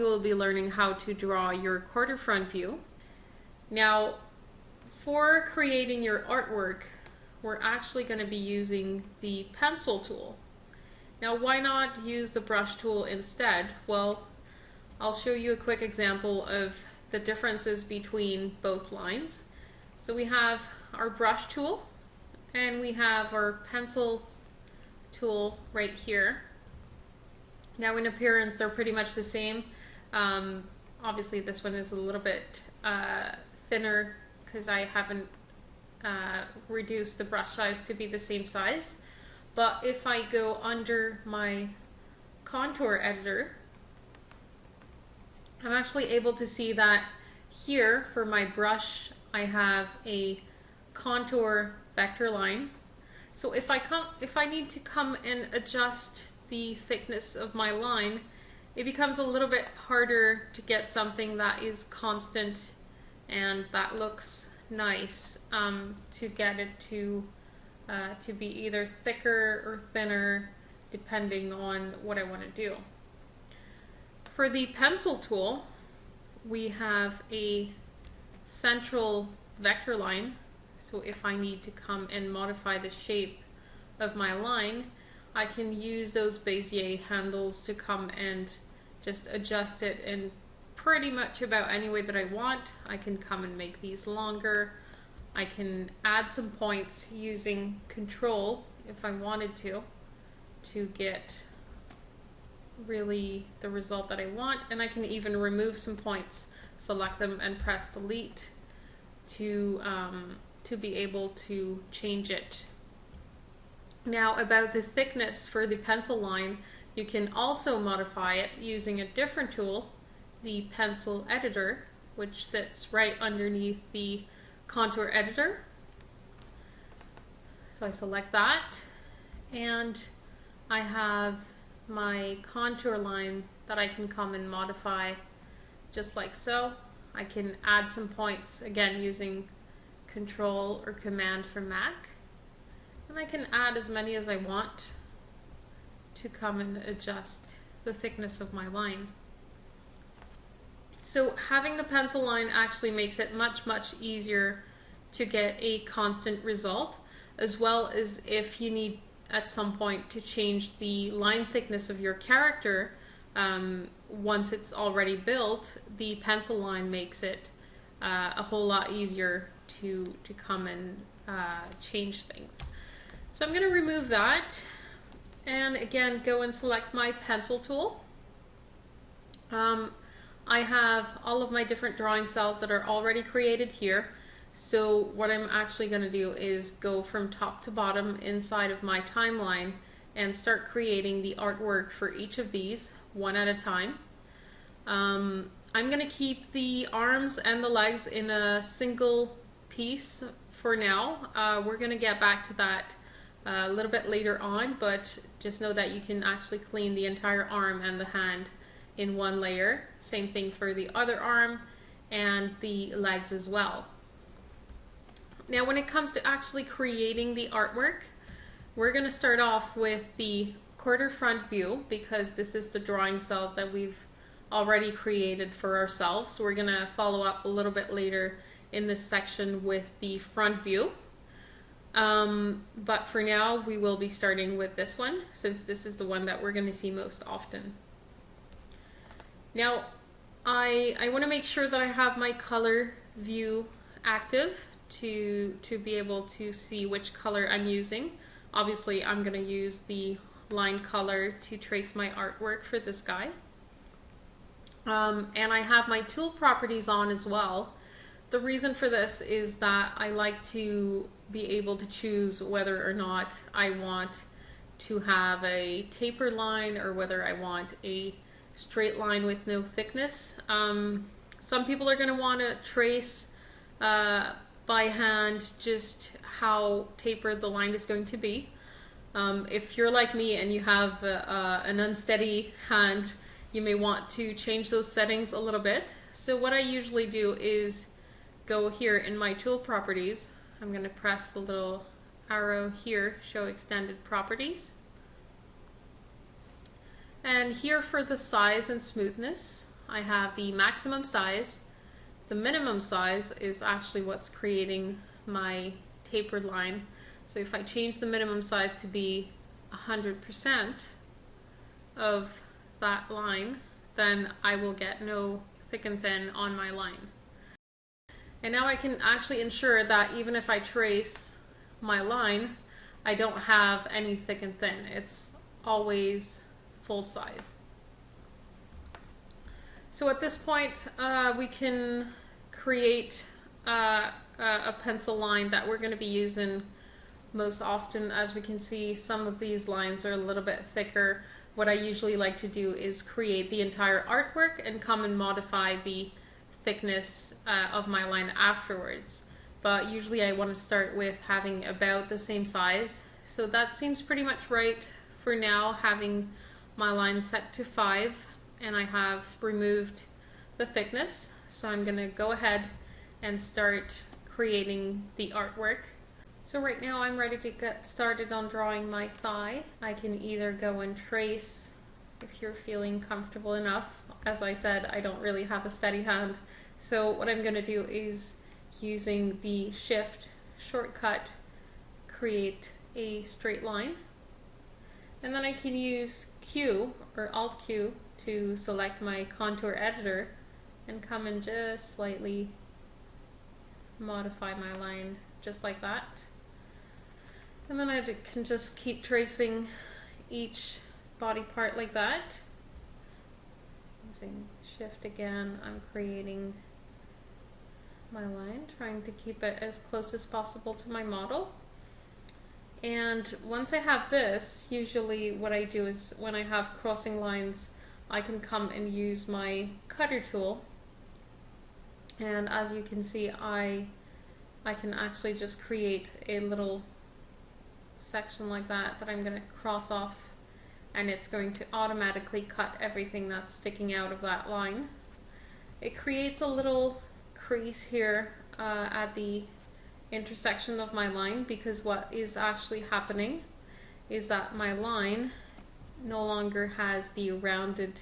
We will be learning how to draw your quarter front view. Now, for creating your artwork, we're actually going to be using the pencil tool. Now, why not use the brush tool instead? Well, I'll show you a quick example of the differences between both lines. So we have our brush tool and we have our pencil tool right here. Now in appearance they're pretty much the same. Obviously this one is a little bit thinner because I haven't reduced the brush size to be the same size. But if I go under my contour editor, I'm actually able to see that here for my brush I have a contour vector line. So if I need to come and adjust the thickness of my line, it becomes a little bit harder to get something that is constant and that looks nice, to get it to be either thicker or thinner depending on what I want to do. For the pencil tool, we have a central vector line. So if I need to come and modify the shape of my line, I can use those Bezier handles to come and just adjust it in pretty much about any way that I want. I can come and make these longer. I can add some points using Control if I wanted to get really the result that I want, and I can even remove some points, select them and press delete to be able to change it. Now about the thickness for the pencil line, you can also modify it using a different tool, the pencil editor, which sits right underneath the contour editor. So I select that and I have my contour line that I can come and modify just like so. I can add some points again using Control or Command for Mac, and I can add as many as I want to come and adjust the thickness of my line. So having the pencil line actually makes it much easier to get a constant result, as well as if you need at some point to change the line thickness of your character. Once it's already built, the pencil line makes it a whole lot easier to come and change things. So I'm going to remove that and again go and select my pencil tool. I have all of my different drawing cells that are already created here. So what I'm actually going to do is go from top to bottom inside of my timeline and start creating the artwork for each of these one at a time. I'm going to keep the arms and the legs in a single piece for now. We're going to get back to that a little bit later on, but just know that you can actually clean the entire arm and the hand in one layer. Same thing for the other arm and the legs as well. Now when it comes to actually creating the artwork, we're going to start off with the quarter front view because this is the drawing cells that we've already created for ourselves. So we're going to follow up a little bit later in this section with the front view. But for now we will be starting with this one since this is the one that we're going to see most often. Now I want to make sure that I have my color view active to be able to see which color I'm using. Obviously I'm going to use the line color to trace my artwork for this guy. And I have my tool properties on as well. The reason for this is that I like to be able to choose whether or not I want to have a taper line or whether I want a straight line with no thickness. Some people are going to want to trace by hand just how tapered the line is going to be. If you're like me and you have an unsteady hand, you may want to change those settings a little bit. So what I usually do is go here in my tool properties. I'm going to press the little arrow here, show extended properties. And here for the size and smoothness, I have the maximum size. The minimum size is actually what's creating my tapered line. So if I change the minimum size to be 100% of that line, then I will get no thick and thin on my line. And now I can actually ensure that even if I trace my line, I don't have any thick and thin. It's always full size. So at this point, we can create a pencil line that we're going to be using most often. As we can see, some of these lines are a little bit thicker. What I usually like to do is create the entire artwork and come and modify the thickness of my line afterwards. But usually I want to start with having about the same size. So that seems pretty much right for now, having my line set to 5, and I have removed the thickness. So I'm going to go ahead and start creating the artwork. So right now I'm ready to get started on drawing my thigh. I can either go and trace if you're feeling comfortable enough. As I said, I don't really have a steady hand. So what I'm going to do is, using the Shift shortcut, create a straight line. And then I can use Q or Alt Q to select my contour editor and come and just slightly modify my line just like that. And then I can just keep tracing each body part like that. Using Shift again, I'm creating my line, trying to keep it as close as possible to my model. And once I have this, usually what I do is, when I have crossing lines, I can come and use my cutter tool. And as you can see, I can actually just create a little section like that I'm going to cross off, and it's going to automatically cut everything that's sticking out of that line. It creates a little crease here at the intersection of my line, because what is actually happening is that my line no longer has the rounded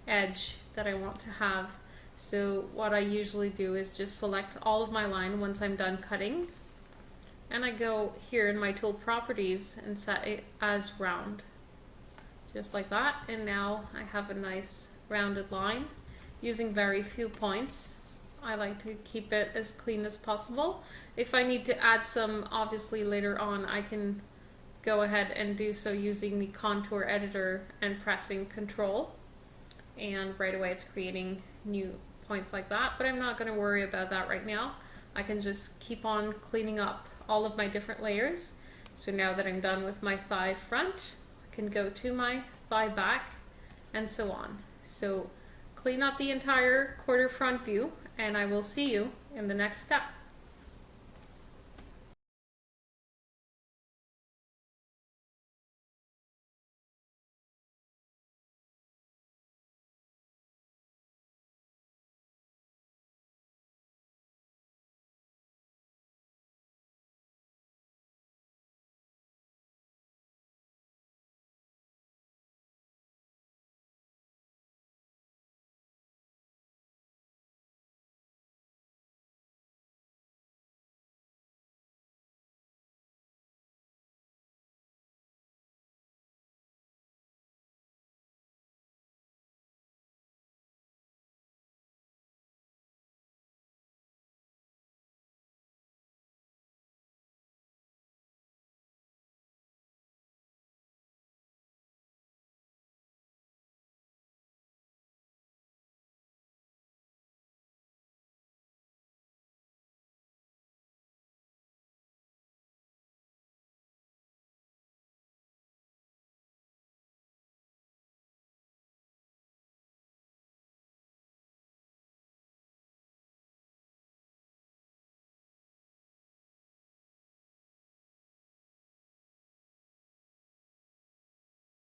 edge that I want to have. So what I usually do is just select all of my line once I'm done cutting, and I go here in my tool properties and set it as round, just like that. And now I have a nice rounded line using very few points. I like to keep it as clean as possible. If I need to add some, obviously later on, I can go ahead and do so using the contour editor and pressing Control, and right away it's creating new points like that. But I'm not going to worry about that right now. I can just keep on cleaning up all of my different layers. So now that I'm done with my thigh front, I can go to my thigh back, and so on. So clean up the entire quarter front view, and I will see you in the next step.